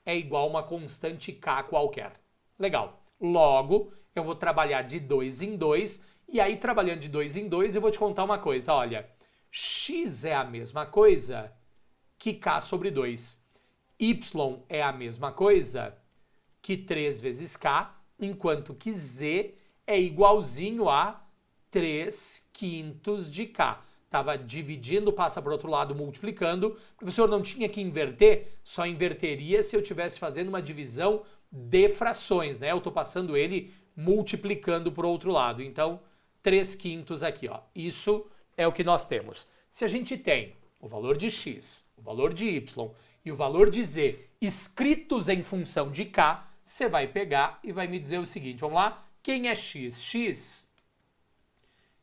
é igual a uma constante k qualquer. Legal. Logo, eu vou trabalhar de 2 em 2, e aí trabalhando de 2 em 2 eu vou te contar uma coisa. Olha, x é a mesma coisa que k/2. Y é a mesma coisa que 3 vezes k, enquanto que z é igualzinho a 3/5 de k. Estava dividindo, passa para o outro lado, multiplicando. O professor não tinha que inverter, só inverteria se eu estivesse fazendo uma divisão de frações, né? Eu estou passando ele multiplicando para o outro lado. Então, 3/5 aqui, ó. Isso é o que nós temos. Se a gente tem o valor de x, o valor de y e o valor de z escritos em função de k, você vai pegar e vai me dizer o seguinte, vamos lá? Quem é x? X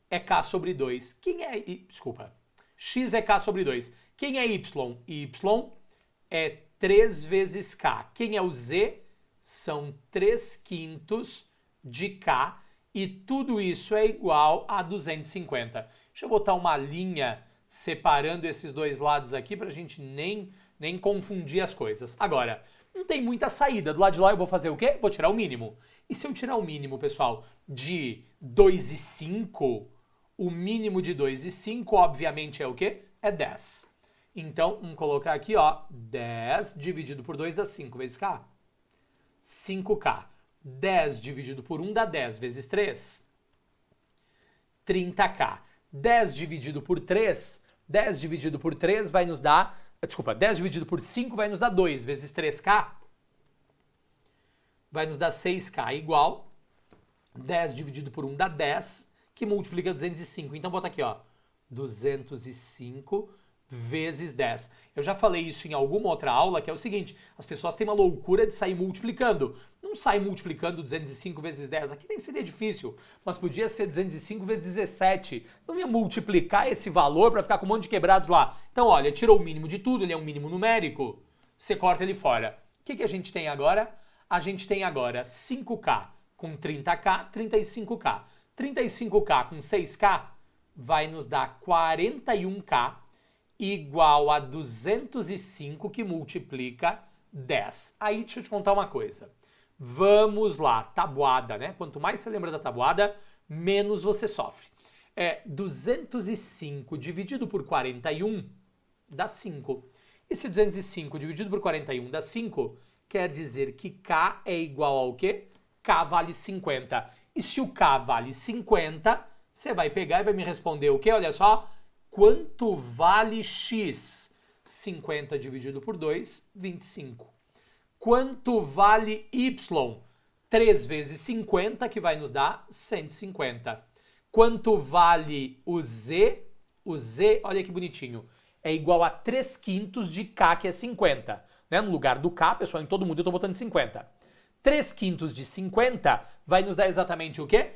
é k/2. Quem é... Desculpa. X é k/2. Quem é y? Y é 3 vezes k. Quem é o z? São 3/5 de k. E tudo isso é igual a 250. Deixa eu botar uma linha separando esses dois lados aqui para a gente nem confundir as coisas. Agora, não tem muita saída. Do lado de lá eu vou fazer o quê? Vou tirar o mínimo. E se eu tirar o mínimo, pessoal, de 2 e 5, o mínimo de 2 e 5, obviamente, é o quê? É 10. Então, vamos colocar aqui, ó, 10 dividido por 2 dá 5 vezes k. 5k. 10 dividido por 1 dá 10 vezes 3. 30k. 10 dividido por 3, 10 dividido por 3 vai nos dar... Desculpa, 10 dividido por 5 vai nos dar 2 vezes 3k. Vai nos dar 6k igual. 10 dividido por 1 dá 10, que multiplica 205. Então, bota aqui, ó, 205 vezes 10. Eu já falei isso em alguma outra aula, que é o seguinte, as pessoas têm uma loucura de sair multiplicando. Não sai multiplicando 205 vezes 10, aqui nem seria difícil, mas podia ser 205 vezes 17. Você não ia multiplicar esse valor para ficar com um monte de quebrados lá. Então, olha, tirou o mínimo de tudo, ele é um mínimo numérico, você corta ele fora. O que a gente tem agora? A gente tem agora 5k com 30k, 35k. 35k com 6k vai nos dar 41k igual a 205 que multiplica 10. Aí deixa eu te contar uma coisa. Vamos lá, tabuada, né? Quanto mais você lembra da tabuada, menos você sofre. 205 dividido por 41 dá 5. E se 205 dividido por 41 dá 5, quer dizer que k é igual ao quê? K vale 50. E se o k vale 50, você vai pegar e vai me responder o quê? Olha só. Quanto vale x? 50 dividido por 2, 25. Quanto vale y? 3 vezes 50, que vai nos dar 150. Quanto vale o z? O z, olha que bonitinho, é igual a 3/5 de k, que é 50. Né? No lugar do k, pessoal, em todo mundo eu estou botando 50. 3/5 de 50 vai nos dar exatamente o quê?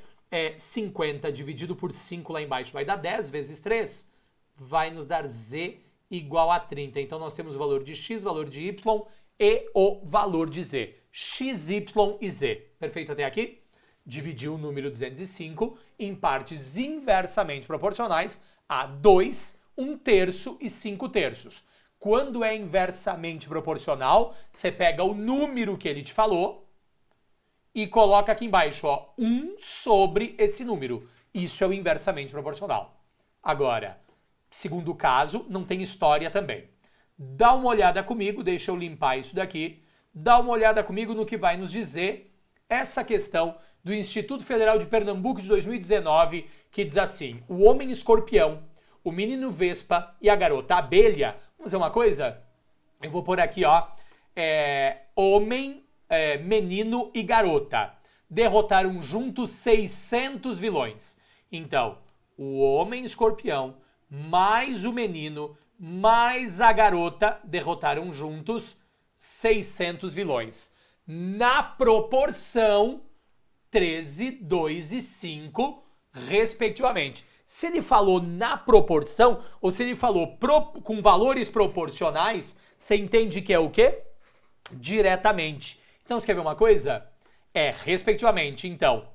50 dividido por 5 lá embaixo vai dar 10 vezes 3. Vai nos dar z igual a 30. Então, nós temos o valor de x, o valor de y e o valor de z. X, y e z. Perfeito até aqui? Dividiu o número 205 em partes inversamente proporcionais a 2, 1/3 e 5/3. Quando é inversamente proporcional, você pega o número que ele te falou e coloca aqui embaixo, ó, 1 sobre esse número. Isso é o inversamente proporcional. Agora, segundo caso, não tem história também. dá uma olhada comigo, deixa eu limpar isso daqui, dá uma olhada comigo no que vai nos dizer essa questão do Instituto Federal de Pernambuco de 2019, que diz assim: o homem escorpião, o menino vespa e a garota abelha. Vamos fazer uma coisa? Eu vou pôr aqui, ó, homem, menino e garota derrotaram juntos 600 vilões. Então, o homem escorpião mais o menino mais a garota derrotaram juntos 600 vilões. Na proporção 13, 2 e 5, respectivamente. Se ele falou na proporção, ou se ele falou com valores proporcionais, você entende que é o quê? Diretamente. Então, você quer ver uma coisa? Respectivamente. Então,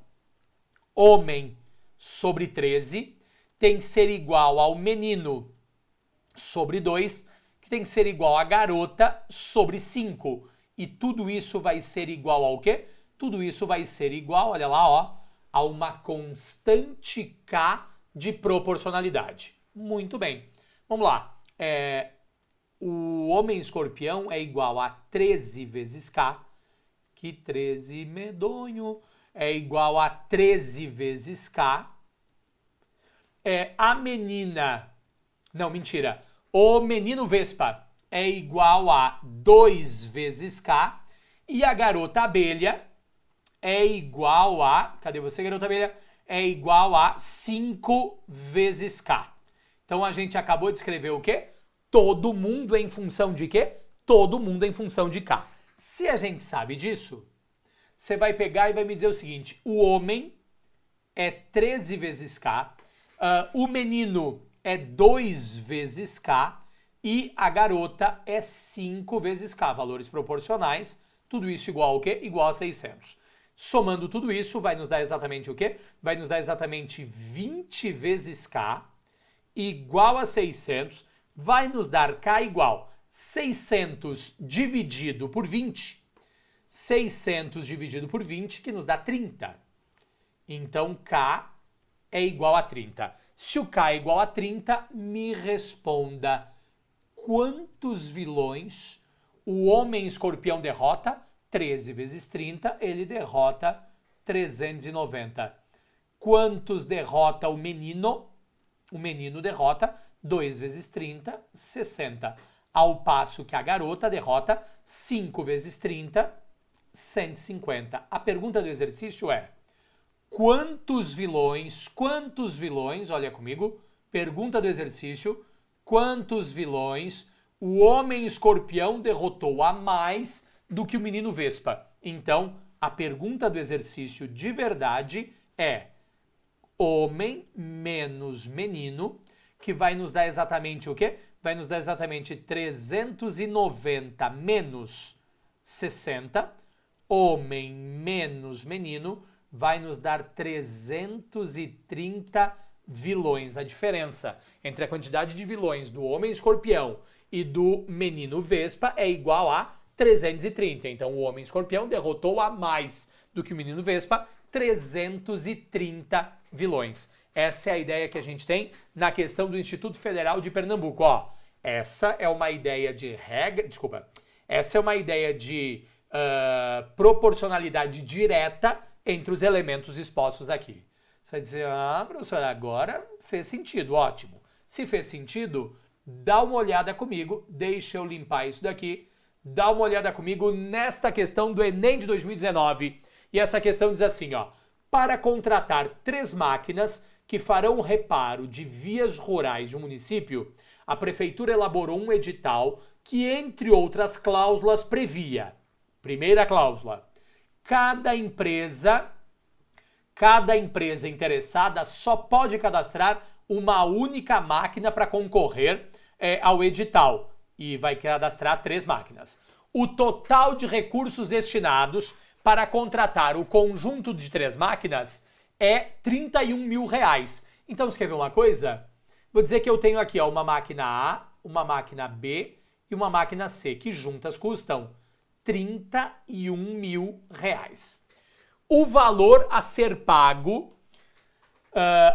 homem sobre 13 tem que ser igual ao menino sobre 2, que tem que ser igual a garota sobre 5. E tudo isso vai ser igual ao quê? Tudo isso vai ser igual, olha lá, ó, a uma constante K de proporcionalidade. Muito bem. Vamos lá. O homem escorpião é igual a 13 vezes K, que 13 medonho é igual a 13 vezes K. A menina... Não, mentira. O menino vespa é igual a 2 vezes K. E a garota abelha é igual a... Cadê você, garota abelha? É igual a 5 vezes K. Então, a gente acabou de escrever o quê? Todo mundo em função de quê? Todo mundo em função de K. Se a gente sabe disso, você vai pegar e vai me dizer o seguinte: o homem é 13 vezes K, o menino é 2 vezes K e a garota é 5 vezes K. Valores proporcionais, tudo isso igual ao quê? Igual a 600. Somando tudo isso, vai nos dar exatamente o quê? Vai nos dar exatamente 20 vezes K igual a 600, vai nos dar K igual 600 dividido por 20. 600 dividido por 20, que nos dá 30. Então, K é igual a 30. Se o K é igual a 30, me responda quantos vilões o homem escorpião derrota? 13 vezes 30, ele derrota 390. Quantos derrota o menino? O menino derrota 2 vezes 30, 60. Ao passo que a garota derrota 5 vezes 30, 150. A pergunta do exercício é: quantos vilões, olha comigo, pergunta do exercício, quantos vilões o homem escorpião derrotou a mais do que o menino vespa? Então, a pergunta do exercício de verdade é homem menos menino, que vai nos dar exatamente o quê? Vai nos dar exatamente 390 menos 60. Homem menos menino vai nos dar 330 vilões. A diferença entre a quantidade de vilões do homem escorpião e do menino vespa é igual a 330. Então, o homem escorpião derrotou a mais do que o menino vespa, 330 vilões. Essa é a ideia que a gente tem na questão do Instituto Federal de Pernambuco. Ó, essa é uma ideia de regra... Desculpa. Essa é uma ideia de proporcionalidade direta entre os elementos expostos aqui. Você vai dizer: ah, professor, agora fez sentido. Ótimo. Se fez sentido, dá uma olhada comigo. Deixa eu limpar isso daqui. Dá uma olhada comigo nesta questão do Enem de 2019. E essa questão diz assim, ó: para contratar 3 máquinas que farão o reparo de vias rurais de um município, a prefeitura elaborou um edital que, entre outras cláusulas, previa: primeira cláusula, cada empresa interessada só pode cadastrar uma única máquina para concorrer ao edital, e vai cadastrar 3 máquinas. O total de recursos destinados para contratar o conjunto de 3 máquinas é R$31 mil. Então, você quer ver uma coisa? Vou dizer que eu tenho aqui, ó, uma máquina A, uma máquina B e uma máquina C, que juntas custam R$31 mil. O valor a ser pago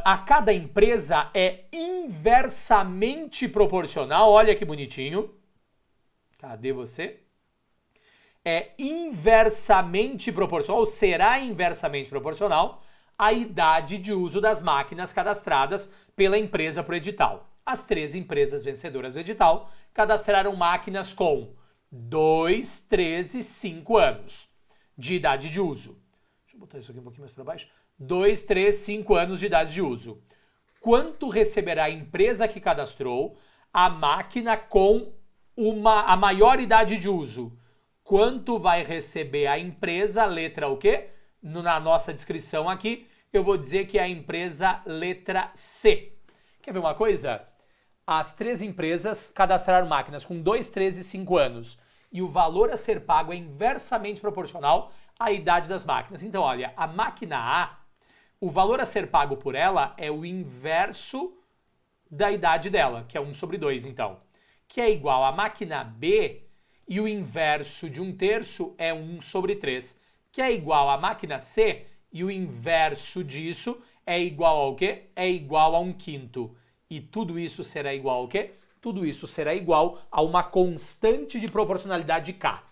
a cada empresa é inversamente proporcional, olha que bonitinho, Cadê você? É inversamente proporcional, ou será inversamente proporcional à idade de uso das máquinas cadastradas pela empresa por edital. As 3 empresas vencedoras do edital cadastraram máquinas com 2, 3 e 5 anos de idade de uso. Deixa eu botar isso aqui um pouquinho mais para baixo. 2, 3, 5 anos de idade de uso. Quanto receberá a empresa que cadastrou a máquina com a maior idade de uso? Quanto vai receber a empresa, letra o quê? Na nossa descrição aqui, eu vou dizer que é a empresa letra C. Quer ver uma coisa? As 3 empresas cadastraram máquinas com 2, 3 e 5 anos. E o valor a ser pago é inversamente proporcional à idade das máquinas. Então, olha, a máquina A, o valor a ser pago por ela é o inverso da idade dela, que é 1/2, então. Que é igual à máquina B, e o inverso de 1/3 é 1/3, que é igual à máquina C, e o inverso disso é igual ao quê? É igual a 1/5. E tudo isso será igual ao quê? Tudo isso será igual a uma constante de proporcionalidade K.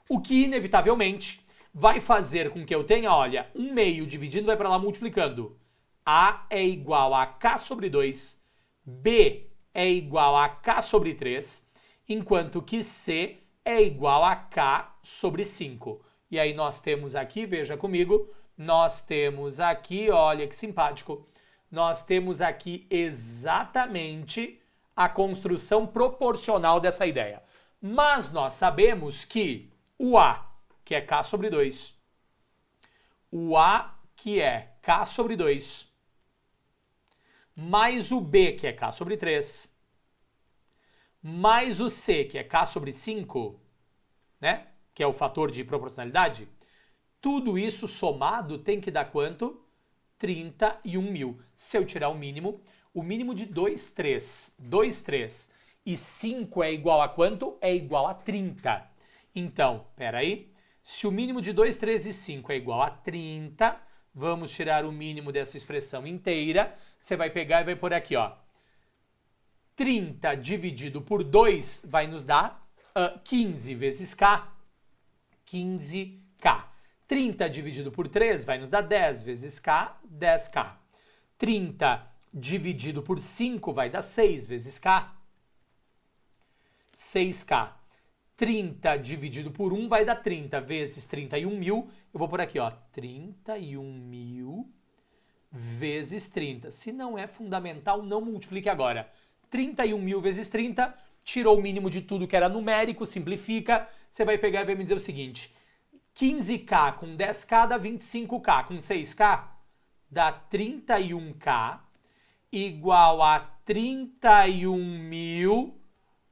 O que, inevitavelmente, vai fazer com que eu tenha, olha, 1/2 dividindo vai para lá multiplicando. A é igual a K/2, B é igual a K/3, enquanto que C é igual a K/5. E aí nós temos aqui, veja comigo, nós temos aqui, olha que simpático, nós temos aqui exatamente a construção proporcional dessa ideia. Mas nós sabemos que o A, que é K/2, o A, que é K/2, mais o B, que é K/3, mais o C, que é K/5, né? Que é o fator de proporcionalidade, tudo isso somado tem que dar quanto? 31.000. Se eu tirar o mínimo de 2, 3 e 5 é igual a quanto? É igual a 30. Então, peraí, se o mínimo de 2, 3 e 5 é igual a 30, vamos tirar o mínimo dessa expressão inteira, você vai pegar e vai pôr aqui, ó. 30 dividido por 2 vai nos dar 15 vezes K, 15K. 30 dividido por 3 vai nos dar 10 vezes K, 10K. 30 dividido por 5 vai dar 6 vezes K, 6K. 30 dividido por 1 vai dar 30 vezes 31.000. Eu vou por aqui, ó, 31.000 vezes 30. Se não é fundamental, não multiplique agora. 31.000 vezes 30, tirou o mínimo de tudo que era numérico, simplifica. Você vai pegar e vai me dizer o seguinte: 15K com 10K dá 25K, com 6K dá 31K, igual a 31.000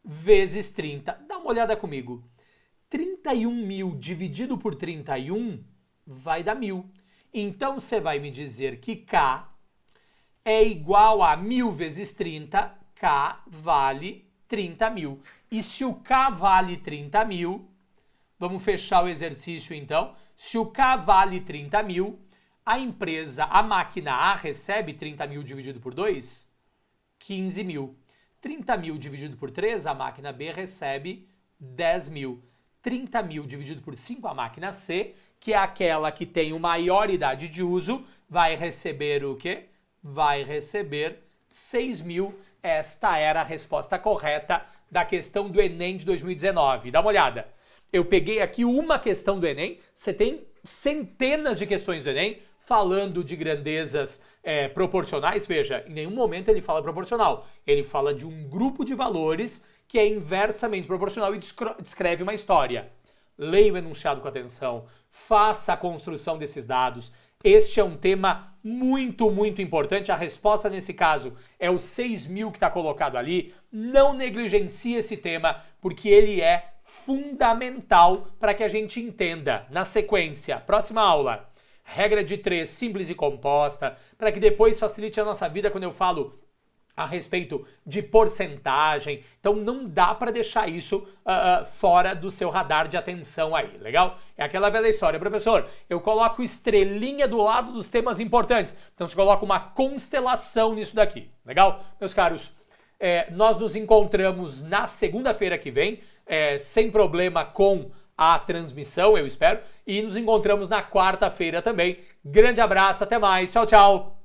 vezes 30. Dá uma olhada comigo. 31.000 dividido por 31 vai dar 1.000. Então você vai me dizer que K é igual a 1.000 vezes 30, K vale 30.000. E se o K vale 30.000, vamos fechar o exercício então. Se o K vale 30.000, a máquina A recebe 30.000 dividido por 2? 15.000. 30.000 dividido por 3, a máquina B recebe 10.000. 30.000 dividido por 5, a máquina C, que é aquela que tem a maior idade de uso, vai receber o quê? Vai receber 6.000. Esta era a resposta correta da questão do Enem de 2019. Dá uma olhada. Eu peguei aqui uma questão do Enem, você tem centenas de questões do Enem falando de grandezas proporcionais. Veja, em nenhum momento ele fala proporcional. Ele fala de um grupo de valores que é inversamente proporcional e descreve uma história. Leia o enunciado com atenção, faça a construção desses dados. Este é um tema muito, muito importante. A resposta nesse caso é o 6.000 que está colocado ali. Não negligencie esse tema, porque ele é fundamental para que a gente entenda. Na sequência, próxima aula, regra de 3 simples e composta, para que depois facilite a nossa vida quando eu falo a respeito de porcentagem. Então não dá para deixar isso fora do seu radar de atenção aí, legal? É aquela velha história, professor, eu coloco estrelinha do lado dos temas importantes, então você coloca uma constelação nisso daqui, legal? Meus caros, nós nos encontramos na segunda-feira que vem, sem problema com a transmissão, eu espero. E nos encontramos na quarta-feira também. Grande abraço, até mais. Tchau, tchau.